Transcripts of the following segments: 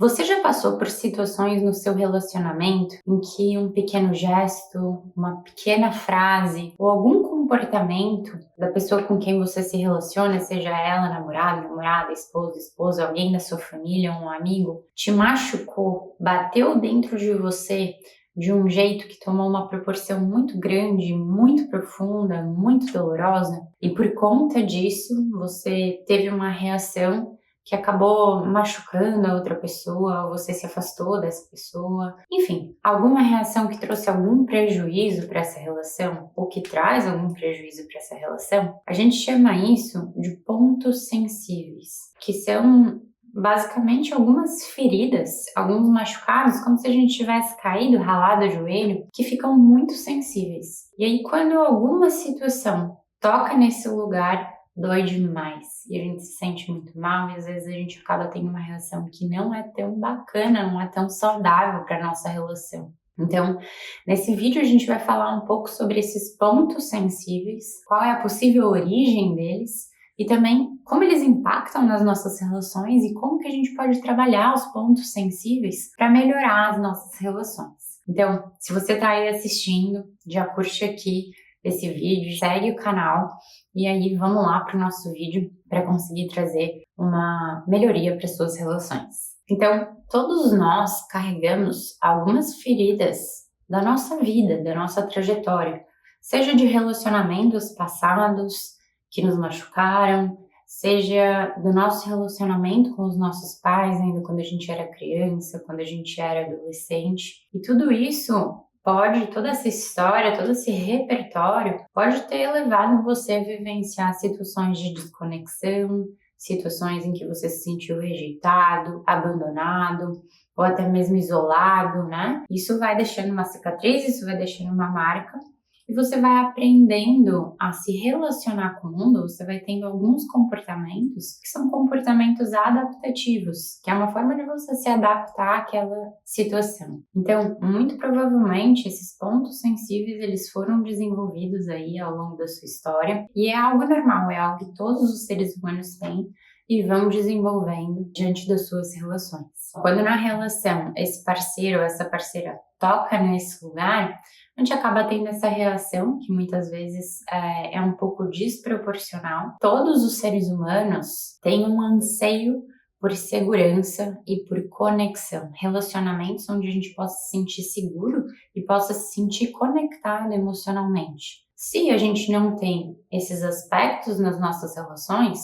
Você já passou por situações no seu relacionamento em que um pequeno gesto, uma pequena frase ou algum comportamento da pessoa com quem você se relaciona, seja ela namorado, namorada, esposo, esposa, alguém da sua família, um amigo, te machucou, bateu dentro de você de um jeito que tomou uma proporção muito grande, muito profunda, muito dolorosa, e por conta disso você teve uma reação que acabou machucando a outra pessoa, ou você se afastou dessa pessoa. Enfim, alguma reação que trouxe algum prejuízo para essa relação, ou que traz algum prejuízo para essa relação, a gente chama isso de pontos sensíveis, que são basicamente algumas feridas, alguns machucados, como se a gente tivesse caído, ralado o joelho, que ficam muito sensíveis. E aí, quando alguma situação toca nesse lugar, dói demais e a gente se sente muito mal e às vezes a gente acaba tendo uma reação que não é tão bacana, não é tão saudável para nossa relação. Então, nesse vídeo a gente vai falar um pouco sobre esses pontos sensíveis, qual é a possível origem deles e também como eles impactam nas nossas relações e como que a gente pode trabalhar os pontos sensíveis para melhorar as nossas relações. Então, se você está aí assistindo, já curte aqui esse vídeo, segue o canal e aí vamos lá para o nosso vídeo para conseguir trazer uma melhoria para suas relações. Então, todos nós carregamos algumas feridas da nossa vida, da nossa trajetória, seja de relacionamentos passados que nos machucaram, seja do nosso relacionamento com os nossos pais, ainda quando a gente era criança, quando a gente era adolescente. E tudo isso toda essa história, todo esse repertório, pode ter levado você a vivenciar situações de desconexão, situações em que você se sentiu rejeitado, abandonado, ou até mesmo isolado, né? Isso vai deixando uma cicatriz, isso vai deixando uma marca, e você vai aprendendo a se relacionar com o mundo, você vai tendo alguns comportamentos que são comportamentos adaptativos, que é uma forma de você se adaptar àquela situação. Então, muito provavelmente, esses pontos sensíveis, eles foram desenvolvidos aí ao longo da sua história, e é algo normal, é algo que todos os seres humanos têm e vão desenvolvendo diante das suas relações. Quando na relação esse parceiro ou essa parceira toca nesse lugar, a gente acaba tendo essa reação que muitas vezes é um pouco desproporcional. Todos os seres humanos têm um anseio por segurança e por conexão, relacionamentos onde a gente possa se sentir seguro e possa se sentir conectado emocionalmente. Se a gente não tem esses aspectos nas nossas relações,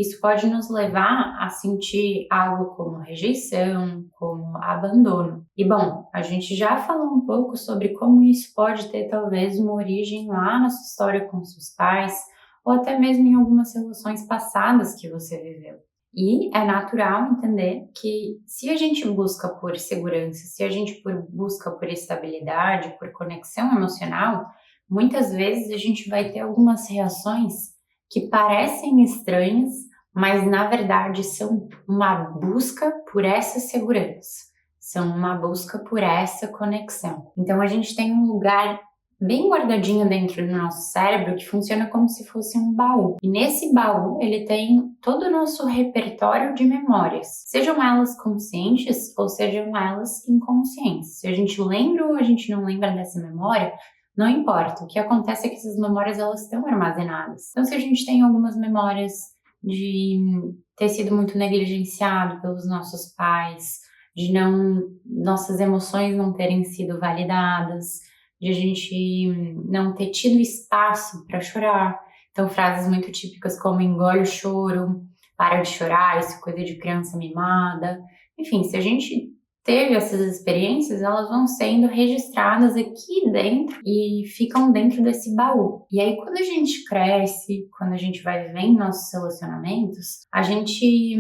isso pode nos levar a sentir algo como rejeição, como abandono. E bom, a gente já falou um pouco sobre como isso pode ter talvez uma origem lá na sua história com seus pais, ou até mesmo em algumas relações passadas que você viveu. E é natural entender que se a gente busca por segurança, se a gente busca por estabilidade, por conexão emocional, muitas vezes a gente vai ter algumas reações que parecem estranhas, mas na verdade são uma busca por essa segurança, são uma busca por essa conexão. Então a gente tem um lugar bem guardadinho dentro do nosso cérebro que funciona como se fosse um baú. E nesse baú ele tem todo o nosso repertório de memórias, sejam elas conscientes ou sejam elas inconscientes. Se a gente lembra ou a gente não lembra dessa memória, não importa, o que acontece é que essas memórias elas estão armazenadas. Então se a gente tem algumas memórias de ter sido muito negligenciado pelos nossos pais, de nossas emoções não terem sido validadas, de a gente não ter tido espaço para chorar. Então frases muito típicas como engole o choro, para de chorar, isso é coisa de criança mimada. Enfim, se a gente teve essas experiências, elas vão sendo registradas aqui dentro e ficam dentro desse baú. E aí, quando a gente cresce, quando a gente vai vivendo nossos relacionamentos, a gente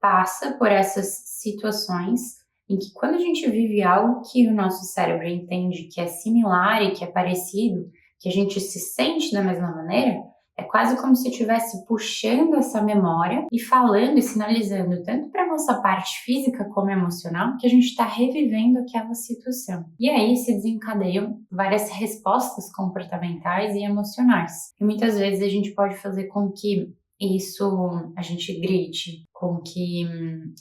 passa por essas situações em que quando a gente vive algo que o nosso cérebro entende que é similar e que é parecido, que a gente se sente da mesma maneira, é quase como se estivesse puxando essa memória e falando e sinalizando tanto para a nossa parte física como emocional que a gente está revivendo aquela situação. E aí se desencadeiam várias respostas comportamentais e emocionais. E muitas vezes a gente pode fazer com que isso a gente grite, com que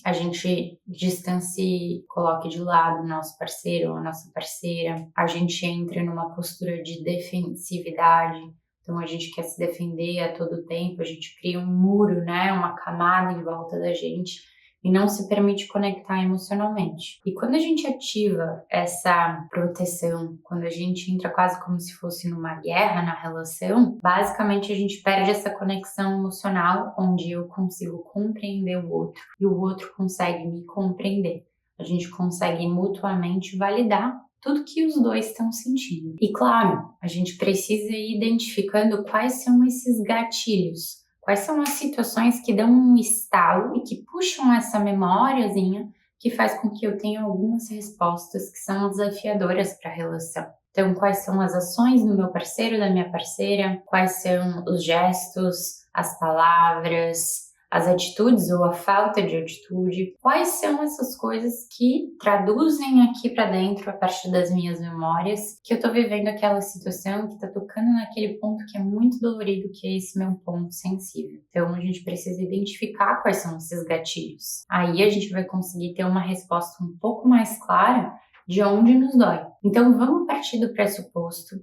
a gente distancie, coloque de lado o nosso parceiro ou a nossa parceira, a gente entre numa postura de defensividade. Então a gente quer se defender a todo tempo, a gente cria um muro, né, uma camada em volta da gente e não se permite conectar emocionalmente. E quando a gente ativa essa proteção, quando a gente entra quase como se fosse numa guerra na relação, basicamente a gente perde essa conexão emocional, onde eu consigo compreender o outro e o outro consegue me compreender. A gente consegue mutuamente validar tudo que os dois estão sentindo. E claro, a gente precisa ir identificando quais são esses gatilhos, quais são as situações que dão um estalo e que puxam essa memóriazinha que faz com que eu tenha algumas respostas que são desafiadoras para a relação. Então, quais são as ações do meu parceiro, da minha parceira, quais são os gestos, as palavras, as atitudes ou a falta de atitude, quais são essas coisas que traduzem aqui para dentro, a partir das minhas memórias, que eu tô vivendo aquela situação, que tá tocando naquele ponto que é muito dolorido, que é esse meu ponto sensível. Então a gente precisa identificar quais são esses gatilhos. Aí a gente vai conseguir ter uma resposta um pouco mais clara de onde nos dói. Então vamos partir do pressuposto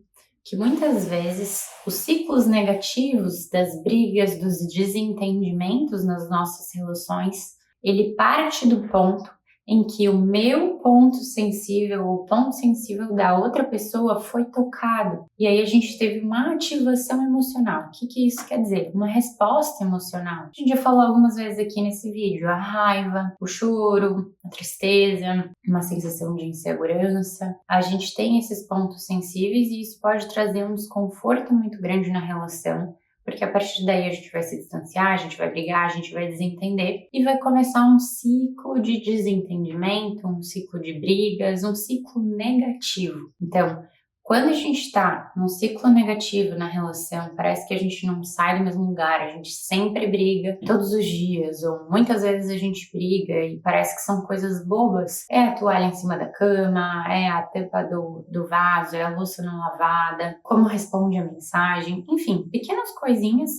que muitas vezes os ciclos negativos das brigas, dos desentendimentos nas nossas relações, ele parte do ponto em que o meu ponto sensível, o ponto sensível da outra pessoa foi tocado. E aí a gente teve uma ativação emocional. O que isso quer dizer? Uma resposta emocional. A gente já falou algumas vezes aqui nesse vídeo, a raiva, o choro, a tristeza, uma sensação de insegurança. A gente tem esses pontos sensíveis e isso pode trazer um desconforto muito grande na relação, porque a partir daí a gente vai se distanciar, a gente vai brigar, a gente vai desentender e vai começar um ciclo de desentendimento, um ciclo de brigas, um ciclo negativo. Então, quando a gente está num ciclo negativo na relação, parece que a gente não sai do mesmo lugar, a gente sempre briga todos os dias, ou muitas vezes a gente briga e parece que são coisas bobas. É a toalha em cima da cama, é a tampa do vaso, é a louça não lavada, como responde a mensagem, enfim, pequenas coisinhas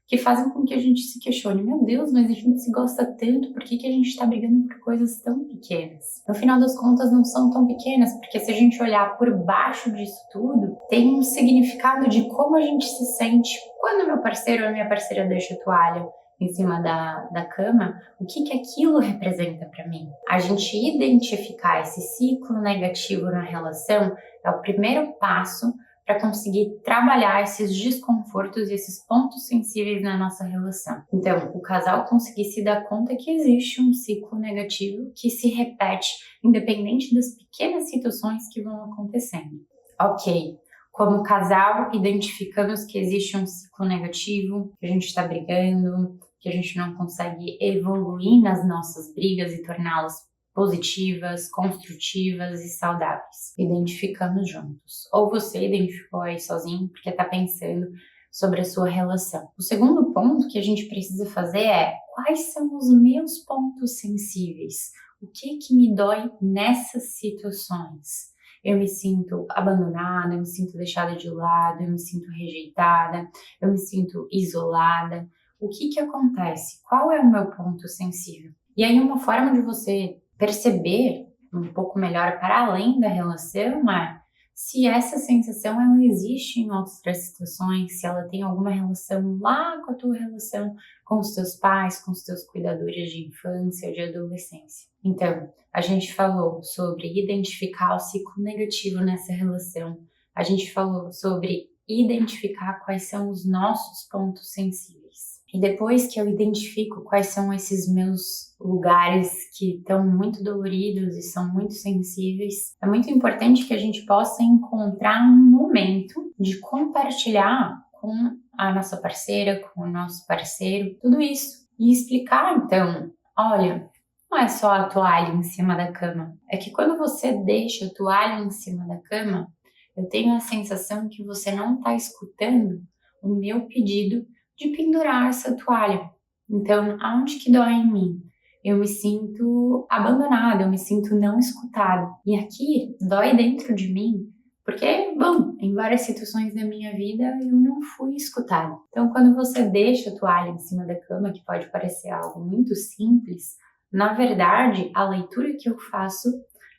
que fazem com que a gente se questione, meu Deus, mas a gente se gosta tanto, por que a gente está brigando por coisas tão pequenas? No final das contas não são tão pequenas, porque se a gente olhar por baixo disso tudo, tem um significado de como a gente se sente quando meu parceiro ou a minha parceira deixa a toalha em cima da cama, o que aquilo representa para mim. A gente identificar esse ciclo negativo na relação é o primeiro passo para conseguir trabalhar esses desconfortos e esses pontos sensíveis na nossa relação. Então, o casal conseguir se dar conta que existe um ciclo negativo que se repete, independente das pequenas situações que vão acontecendo. Ok, como casal, identificamos que existe um ciclo negativo, que a gente está brigando, que a gente não consegue evoluir nas nossas brigas e torná-las positivas, construtivas e saudáveis. Identificamos juntos. Ou você identificou aí sozinho porque está pensando sobre a sua relação. O segundo ponto que a gente precisa fazer é: quais são os meus pontos sensíveis? O que me dói nessas situações? Eu me sinto abandonada, eu me sinto deixada de lado, eu me sinto rejeitada, eu me sinto isolada. O que acontece? Qual é o meu ponto sensível? E aí uma forma de você perceber um pouco melhor para além da relação é se essa sensação ela existe em outras situações, se ela tem alguma relação lá com a tua relação com os teus pais, com os teus cuidadores de infância, de adolescência. Então, a gente falou sobre identificar o ciclo negativo nessa relação, a gente falou sobre identificar quais são os nossos pontos sensíveis. E depois que eu identifico quais são esses meus lugares que estão muito doloridos e são muito sensíveis, é muito importante que a gente possa encontrar um momento de compartilhar com a nossa parceira, com o nosso parceiro, tudo isso. E explicar, então, olha, não é só a toalha em cima da cama. É que quando você deixa a toalha em cima da cama, eu tenho a sensação que você não está escutando o meu pedido de pendurar essa toalha. Então, aonde que dói em mim? Eu me sinto abandonada, eu me sinto não escutada. E aqui, dói dentro de mim, Porque, bom, em várias situações da minha vida eu não fui escutada. Então, quando você deixa a toalha em cima da cama, que pode parecer algo muito simples, na verdade, a leitura que eu faço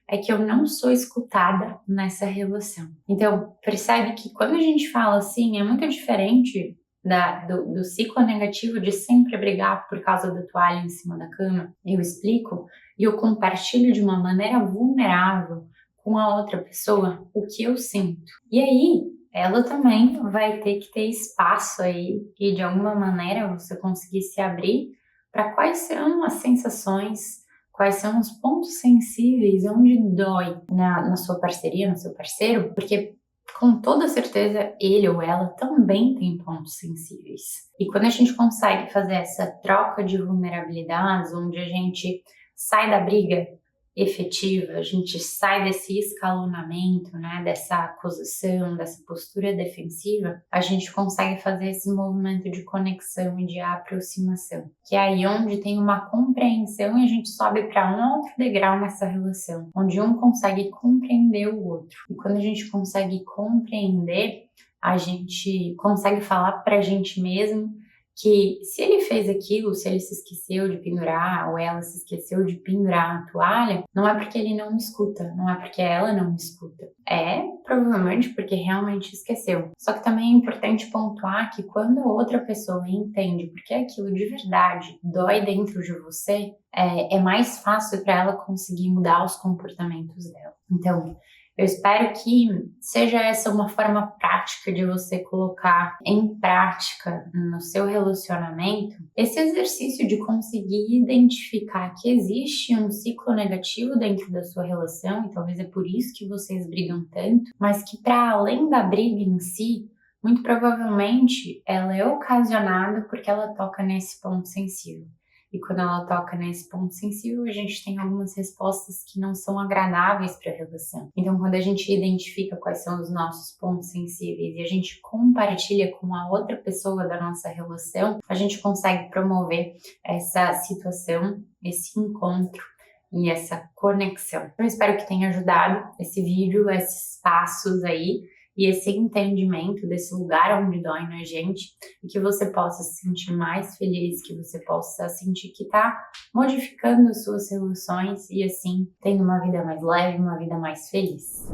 é que eu não sou escutada nessa relação. Então, percebe que quando a gente fala assim, é muito diferente do ciclo negativo de sempre brigar por causa da toalha em cima da cama. Eu explico e eu compartilho de uma maneira vulnerável com a outra pessoa o que eu sinto. E aí, ela também vai ter que ter espaço aí e de alguma maneira você conseguir se abrir para quais são as sensações, quais são os pontos sensíveis, onde dói na sua parceria, no seu parceiro, porque com toda certeza ele ou ela também tem pontos sensíveis. E quando a gente consegue fazer essa troca de vulnerabilidades, onde a gente sai da briga efetiva, a gente sai desse escalonamento, né, dessa acusação, dessa postura defensiva, a gente consegue fazer esse movimento de conexão e de aproximação, que é aí onde tem uma compreensão e a gente sobe para um outro degrau nessa relação, onde um consegue compreender o outro. E quando a gente consegue compreender, a gente consegue falar para a gente mesmo que se ele fez aquilo, se ele se esqueceu de pendurar ou ela se esqueceu de pendurar a toalha, não é porque ele não me escuta, não é porque ela não me escuta. É provavelmente porque realmente esqueceu. Só que também é importante pontuar que quando a outra pessoa entende porque aquilo de verdade dói dentro de você, é mais fácil para ela conseguir mudar os comportamentos dela. Então, eu espero que seja essa uma forma prática de você colocar em prática no seu relacionamento esse exercício de conseguir identificar que existe um ciclo negativo dentro da sua relação e talvez é por isso que vocês brigam tanto, mas que para além da briga em si, muito provavelmente ela é ocasionada porque ela toca nesse ponto sensível. E quando ela toca nesse ponto sensível, a gente tem algumas respostas que não são agradáveis para a relação. Então, quando a gente identifica quais são os nossos pontos sensíveis e a gente compartilha com a outra pessoa da nossa relação, a gente consegue promover essa situação, esse encontro e essa conexão. Eu espero que tenha ajudado esse vídeo, esses passos aí, e esse entendimento desse lugar onde dói na gente, e que você possa se sentir mais feliz, que você possa sentir que está modificando as suas relações e assim tendo uma vida mais leve, uma vida mais feliz.